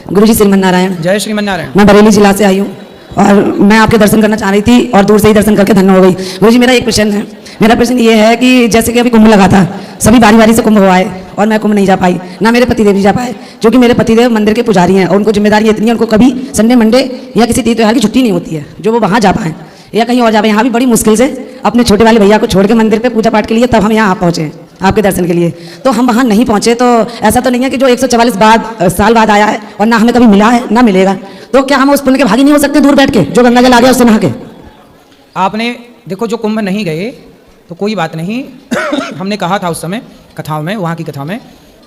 गुरुजी श्रीमन नारायण। जय श्रीमन नारायण। मैं बरेली जिला से आई हूँ और मैं आपके दर्शन करना चाह रही थी और दूर से ही दर्शन करके धन्य हो गई। गुरुजी मेरा एक प्रश्न है, मेरा प्रश्न ये है कि जैसे कि अभी कुंभ लगा था, सभी बारी बारी से कुंभ हुआ है और मैं कुंभ नहीं जा पाई, ना मेरे पतिदेव भी जा पाए, जो कि मेरे पतिदेव मंदिर के पुजारी हैं और उनको जिम्मेदारी इतनी है, उनको कभी संडे मंडे या किसी तीज त्योहार की छुट्टी नहीं होती है जो वो वहाँ जा पाएँ या कहीं और जा पाए। यहाँ भी बड़ी मुश्किल से अपने छोटे वाले भैया को छोड़ के मंदिर पे पूजा पाठ के लिए तब हम यहाँ पहुँचे आपके दर्शन के लिए, तो हम वहाँ नहीं पहुँचे। तो ऐसा तो नहीं है कि जो 144 साल बाद आया है और ना हमें कभी मिला है ना मिलेगा, तो क्या हम उस पुण्य के भागी नहीं हो सकते दूर बैठ के जो गंगा जल आ गया उससे नहा के? आपने देखो जो कुंभ नहीं गए तो कोई बात नहीं हमने कहा था उस समय कथाओं में, वहाँ की कथा में,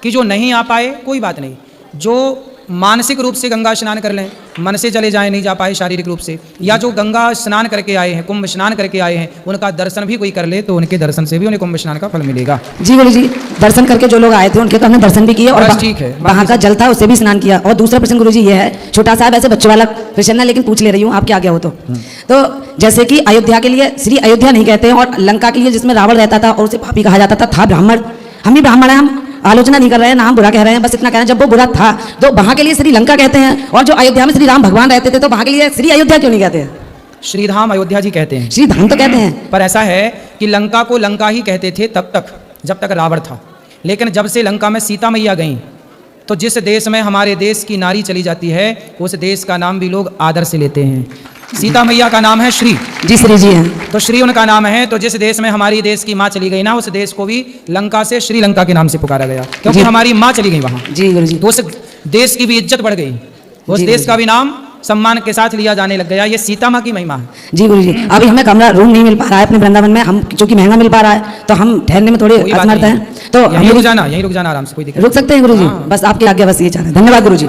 कि जो नहीं आ पाए कोई बात नहीं, जो मानसिक रूप से गंगा स्नान कर लें, मन से चले जाएं नहीं जा पाए शारीरिक रूप से, या जो गंगा स्नान करके आए हैं, कुंभ स्नान करके आए हैं, उनका दर्शन भी कोई कर ले तो उनके दर्शन से भी उन्हें कुंभ स्नान का फल मिलेगा। जी गुरु जी, दर्शन करके जो लोग आए थे उनके तो हमने दर्शन भी किए और ठीक है, वहाँ का जल था उससे भी स्नान किया। और दूसरा प्रश्न गुरु जी ये है, छोटा सा ऐसे बच्चों वाला प्रश्न है लेकिन पूछ ले रही हूँ, आपके आगे हो तो जैसे कि अयोध्या के लिए श्री अयोध्या नहीं कहते हैं और लंका के लिए जिसमें रावण रहता था और उसे पापी कहा जाता था ब्राह्मण, हम भी ब्राह्मण हैं, हम आलोचना नहीं कर रहे हैं ना हम बुरा कह रहे हैं, बस इतना कह रहे हैं जब वो बुरा था तो वहाँ के लिए श्रीलंका कहते हैं और जो अयोध्या में श्री राम भगवान रहते थे तो वहाँ के लिए श्री अयोध्या क्यों नहीं कहते हैं? श्रीधाम अयोध्या जी कहते हैं। श्रीधाम तो कहते हैं, पर ऐसा है कि लंका को लंका ही कहते थे तब तक जब तक रावण था, लेकिन जब से लंका में सीता मैया गई तो जिस देश में हमारे देश की नारी चली जाती है उस देश का नाम भी लोग आदर से लेते हैं। सीता मैया का नाम है श्री जी, श्री जी हैं, तो श्री उनका नाम है। तो जिस देश में हमारी देश की माँ चली गई ना, उस देश को भी लंका से श्रीलंका के नाम से पुकारा गया क्योंकि हमारी माँ चली गई वहाँ। जी गुरु जी, तो उस देश की भी इज्जत बढ़ गई, उस देश का भी नाम सम्मान के साथ लिया जाने लग गया। ये सीता माँ की महिमा है। जी गुरु जी, अभी हमें कमरा रूम नहीं मिल पा रहा है अपने वृंदावन में, हम चूंकि महंगा मिल पा रहा है तो हम ठहरने में थोड़े असमर्थ हैं, तो यहीं रुक जाना आराम से, कोई दिक्कत रुक सकते हैं गुरु जी, बस आपकी आज्ञा बस ये चाह रहे हैं। धन्यवाद गुरु जी।